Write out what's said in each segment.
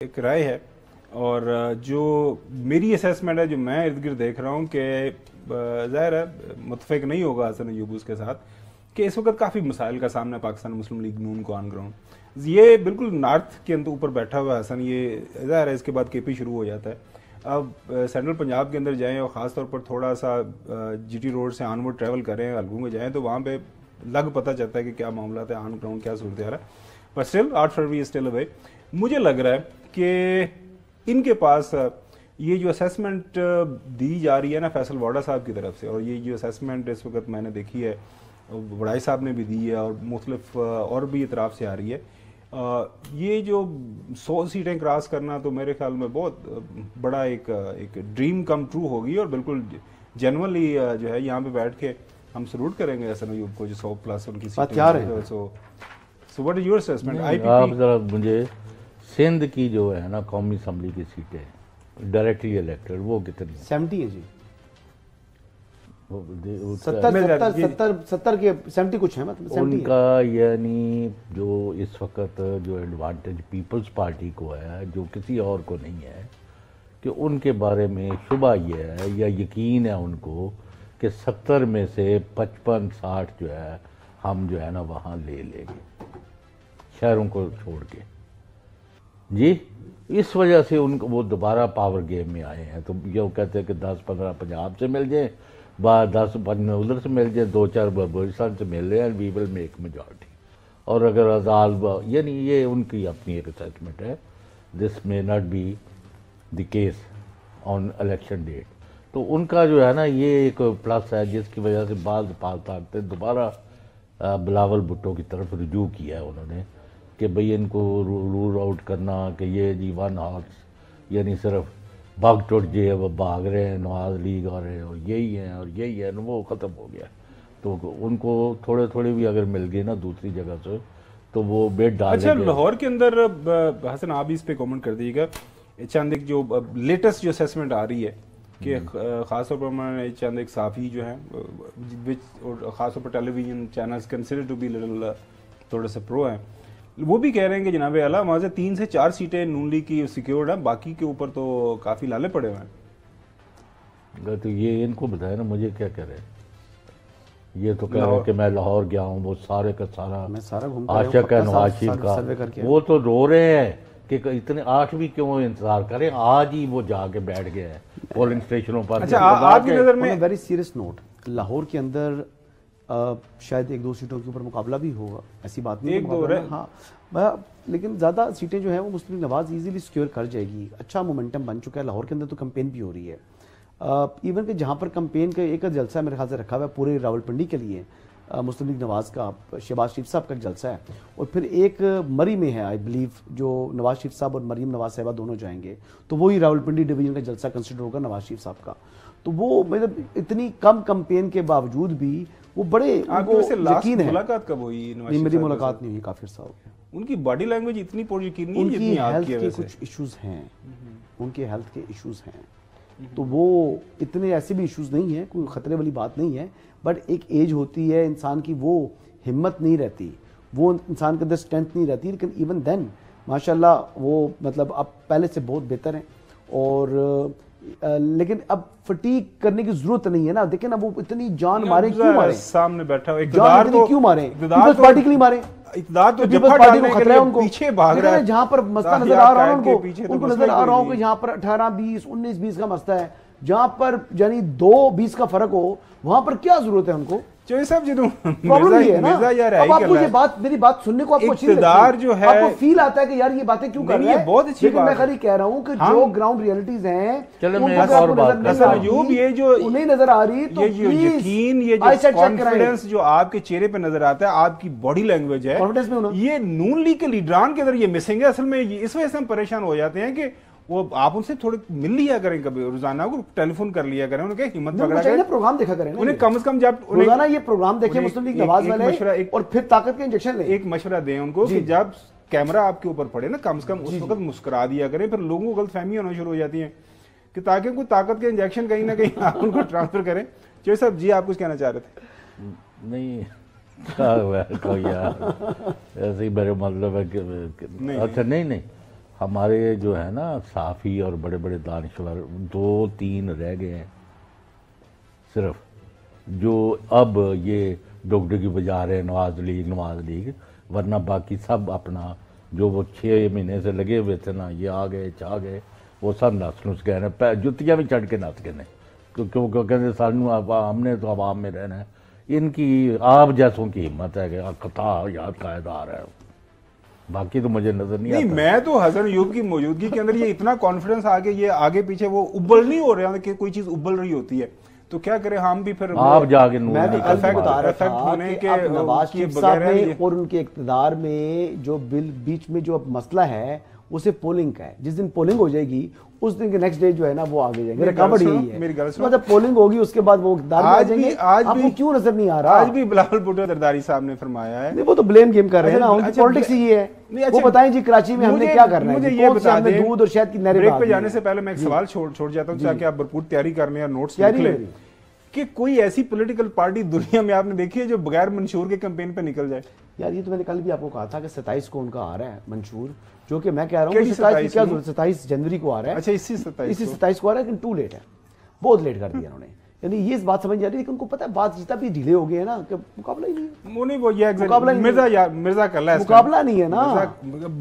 ایک رائے ہے اور جو میری اسیسمنٹ ہے جو میں ارد گرد دیکھ رہا ہوں کہ ظاہر ہے متفق نہیں ہوگا حسن ایوب اس کے ساتھ کہ اس وقت کافی مسائل کا سامنا ہے پاکستان مسلم لیگ نون کو آن گراؤنڈ. یہ بالکل نارتھ کے اندر اوپر بیٹھا ہوا ہے حسن, یہ ظاہر ہے اس کے بعد کے پی شروع ہو جاتا ہے. اب سینٹرل پنجاب کے اندر جائیں اور خاص طور پر تھوڑا سا جی ٹی روڈ سے آن ورڈ ٹریول کریں حلقوں میں جائیں تو وہاں پہ لگ پتہ چلتا ہے کہ کیا معاملات ہیں آن گراؤنڈ کیا صورتحال ہے. بٹ اسٹل 8 فروری اسٹل اوے. مجھے لگ رہا ہے کہ ان کے پاس یہ جو اسیسمنٹ دی جا رہی ہے نا فیصل واڈا صاحب کی طرف سے, اور یہ جو اسیسمنٹ اس وقت میں نے دیکھی ہے وڑائی صاحب نے بھی دی ہے اور مختلف اور بھی اطراف سے آ رہی ہے, یہ جو 100 سیٹیں کراس کرنا تو میرے خیال میں بہت بڑا ایک ڈریم کم ٹرو ہوگی اور بالکل جنرلی جو ہے یہاں پہ بیٹھ کے ہم سلوٹ کریں گے حسن ایوب کو جو 100 پلس ان کی سیٹیں. So what is your assessment? آپ ذرا مجھے سندھ کی جو ہے نا قومی اسمبلی کی سیٹیں ڈائریکٹلی الیکٹڈ وہ کتنی 70 ہے جی, 70 کے 70 کچھ ہے مطلب ان کا, یعنی جو اس وقت جو ایڈوانٹیج پیپلز پارٹی کو ہے جو کسی اور کو نہیں ہے کہ ان کے بارے میں شبہ یہ ہے یا یقین ہے ان کو کہ 70 میں سے 55-60 جو ہے ہم جو ہے نا وہاں لے لیں گے شہروں کو چھوڑ کے. جی اس وجہ سے ان کو وہ دوبارہ پاور گیم میں آئے ہیں. تو یہ کہتے ہیں کہ 10-15 پنجاب سے مل جائیں, 10-15 ادھر سے مل جائیں, 2-4 بلوچستان سے مل رہے ہیں, وی ول میک میجورٹی. اور اگر آزاد یعنی یہ ان کی اپنی ایک اسیسمنٹ ہے, this may not be the case on election date. تو ان کا جو ہے نا یہ ایک پلس ہے جس کی وجہ سے بعض طاقتیں دوبارہ بلاول بھٹو کی طرف رجوع کیا ہے انہوں نے کہ بھئی ان کو رول آؤٹ کرنا کہ یہ جی ون ہارس یعنی صرف بھاگ ٹوٹ جے وہ بھاگ رہے ہیں نواز لیگ اور یہی ہیں اور یہی ہے, وہ ختم ہو گیا. تو ان کو تھوڑے تھوڑے بھی اگر مل گئے نا دوسری جگہ سے تو وہ بیٹ ڈال. اچھا لاہور کے اندر حسن آپ بھی اس پہ کامنٹ کر دیجیے گا. چند ایک جو لیٹسٹ جو اسیسمنٹ آ رہی ہے کہ خاص طور پر میں چند ایک صحافی جو ہیں خاص طور پر television channels consider to be little تھوڑے سے پرو ہیں, وہ بھی کہہ رہے ہیں کہ جناب اعلیٰ وہاں سے 3 سے 4 سیٹیں نون لیگ کی سیکیورڈ ہیں, باقی کے اوپر تو کافی لالے پڑے ہوئے ہیں. تو یہ ان کو بتائے نا مجھے کیا کہہ رہے ہیں. یہ تو کہہ رہے ہیں کہ میں لاہور گیا ہوں, وہ سارے کا سارا عاشق ہے نواز شریف کا, وہ تو رو رہے ہیں کہ اتنے 8 بھی کیوں انتظار کریں, آج ہی وہ جا کے بیٹھ گئے ہیں پولنگ اسٹیشنوں پر. اچھا آپ کی نظر میں ویری سیریس نوٹ, لاہور کے اندر شاید 1-2 سیٹوں کے اوپر مقابلہ بھی ہوگا, ایسی بات نہیں ہے ہاں, لیکن زیادہ سیٹیں جو ہیں وہ مسلم نواز ایزیلی سیکیور کر جائے گی. اچھا مومنٹم بن چکا ہے لاہور کے اندر, تو کمپین بھی ہو رہی ہے. ایون کہ جہاں پر کمپین کا ایک جلسہ میرے خیال سے رکھا ہوا ہے پورے راولپنڈی کے لیے, مسلم لیگ نواز کا شہباز شریف صاحب کا جلسہ ہے, اور پھر ایک مری میں ہے آئی بلیو جو نواز شریف صاحب اور مریم نواز صاحبہ دونوں جائیں گے, تو وہی راولپنڈی ڈویژن کا جلسہ کنسیڈر ہوگا نواز شریف صاحب کا. تو وہ مطلب اتنی کم کمپین کے باوجود بھی وہ بڑے یقین ہے. ملاقات کب ہوئی؟ میری ملاقات نہیں ہوئی, کافی عرصہ ہو گیا. ان کی باڈی لینگویج اتنی پر یقین نہیں, ان کی ہیلتھ کے کچھ ایشوز ہیں, ان کے ہیلتھ کے ایشوز ہیں, تو وہ اتنے ایسے بھی ایشوز نہیں ہیں, کوئی خطرے والی بات نہیں ہے, بٹ ایک ایج ہوتی ہے انسان کی, وہ ہمت نہیں رہتی, وہ انسان کے اندر اسٹرینتھ نہیں رہتی. لیکن ایون دین ماشاءاللہ وہ مطلب اب پہلے سے بہت بہتر ہیں. اور لیکن اب فٹیگ کرنے کی ضرورت نہیں ہے نا. دیکھیں نا وہ اتنی جان مارے کیوں مارے, سامنے بیٹھا ہو اقتدار تو کیوں مارے, پیپلز پارٹی کے لیے مارے, اقتدار تو پیپلز پارٹی کو خطرہ ہے ان کو پیچھے بھاگ رہا ہے. جہاں پر مسئلہ نظر آ رہا ہے ان کو نظر آ رہا ہو کہ یہاں پر 18-20 19-20 کا مسئلہ ہے, جہاں پر یعنی 2-20 کا فرق ہو, وہاں پر کیا ضرورت ہے ان کو. چوہے صاحب جدوں پرابلم یہ ہے نا, اب آپ کو یہ بات میری بات سننے کو آپ کو اچھی اقتدار جو ہے آپ کو فیل آتا ہے کہ یار یہ باتیں کیوں کر رہے ہیں, بہت اچھی بات ہے. میں خالی کہہ رہا ہوں کہ جو گراؤنڈ ریئلٹیز ہیں یہ جو انہیں نظر آ رہی, تو یہ یقین, یہ جو کانفیڈنس جو آپ کے چہرے پہ نظر آتا ہے, آپ کی باڈی لینگویج ہے, یہ نون لیگ کے لیڈران کے اندر یہ مسنگ ہے. اصل میں اس وجہ سے ہم پریشان ہو جاتے ہیں کہ وہ آپ ان سے تھوڑے مل لیا کریں, کبھی روزانہ کو ٹیلی فون کر لیا کریں, انہیں کہ ہمت پکڑا کریں, پروگرام دیکھا کریں, انہیں کم از کم جب روزانہ یہ پروگرام دیکھیں مسلم لیگ نواز والے, اور پھر طاقت کے انجیکشن لیں. ایک مشورہ دیں ان کو کہ جب کیمرہ آپ کے اوپر پڑے نا, کم از کم اس وقت مسکرا دیا کریں. پھر لوگوں کو غلط فہمی ہونا شروع ہو جاتی ہیں کہ تاکہ کوئی طاقت کے انجیکشن کہیں نہ کہیں آپ ان کو ٹرانسفر کریں. چوہے صاحب جی آپ کچھ کہنا چاہ رہے تھے؟ نہیں ایسے ہی میرے مطلب ہے کہ اچھا نہیں ہمارے جو ہے نا صحافی اور بڑے بڑے دانشور 2-3 رہ گئے ہیں صرف، جو اب یہ ڈگڈگی بجا رہے ہیں نواز لیگ، ورنہ باقی سب اپنا جو وہ 6 مہینے سے لگے ہوئے تھے نا، یہ آ گئے چاہ گئے، وہ سب نس نس گئے ہیں، جتیاں بھی چڑھ کے نس گئے ہیں، کیونکہ کہتے سانو ہم نے تو عوام میں رہنا ہے۔ ان کی آپ جیسوں کی ہمت ہے کہ قطع یاد قائد آ رہا ہے، باقی تو مجھے نظر نہیں آتا۔ میں تو حسن ایوب کی موجودگی کے اندر یہ اتنا کانفیڈنس آگے، یہ آگے پیچھے وہ ابل نہیں ہو رہے ہیں کہ کوئی چیز ابل رہی ہوتی ہے تو کیا کریں ہم بھی پھر آپ جا کے میں تو کل بھی بتا رہا تھا کہ اب نواز شریف صاحب نے اور ان کے اقتدار میں جو بیچ میں جو مسئلہ ہے اسے پولنگ کا ہے، جس دن پولنگ ہو جائے گی اس دن کے نیکسٹ ڈے جو ہے نا وہ آگے جائیں گے، رکاوٹ یہی ہے۔ مطلب پولنگ ہوگی اس کے بعد وہ اقتدار میں آ جائیں گے۔ آپ کو کیوں نظر نہیں آ رہا؟ آج بھی بلاول بھٹو زرداری صاحب نے فرمایا ہے، وہ تو بلیم گیم کر رہے ہیں نا، ان کی پالیٹکس ہی یہ ہے۔ وہ بتائیں جی کراچی میں ہم نے کیا کرنا ہے، مجھے یہ بتا دیں، دودھ اور شہد کی نہریں بریک پہ جانے سے پہلے میں ایک سوال چھوڑ جاتا ہوں تاکہ آپ بھرپور تیاری کر لیں اور نوٹس لکھ لیں کہ کوئی ایسی پولیٹیکل پارٹی دنیا میں آپ نے دیکھی ہے جو بغیر منشور کے کیمپین پہ نکل جائے؟ یار یہ تو میں نے کل بھی آپ کو کہا تھا کہ 27 کو ان کا آ رہا ہے منشور، جو کہ میں کہہ رہا ہوں 27 جنوری کو آ رہا ہے۔ اچھا اسی 27 کو آ رہا ہے، لیکن ٹو لیٹ ہے، بہت لیٹ کر دیا انہوں نے۔ یعنی یہ اس بات سمجھ جا رہی ہے لیکن ان کو پتہ ہے بات جتنا بھی ڈھیلے ہو گئے ہیں نا کہ مقابلہ ہی نہیں ہے۔ وہ نہیں، وہ یہ مرزا کر رہا ہے، مقابلہ نہیں ہے نا،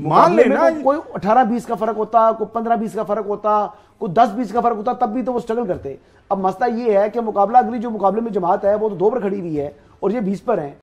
مان لینا کوئی 18-20 کا فرق ہوتا، کوئی 15-20 کا فرق ہوتا، کوئی 10-20 کا فرق ہوتا، تب بھی تو وہ سٹرگل کرتے۔ اب مسئلہ یہ ہے کہ مقابلہ، اگلی جو مقابلے میں جماعت ہے وہ تو 2 پر کھڑی ہوئی ہے اور یہ 20 پر ہیں۔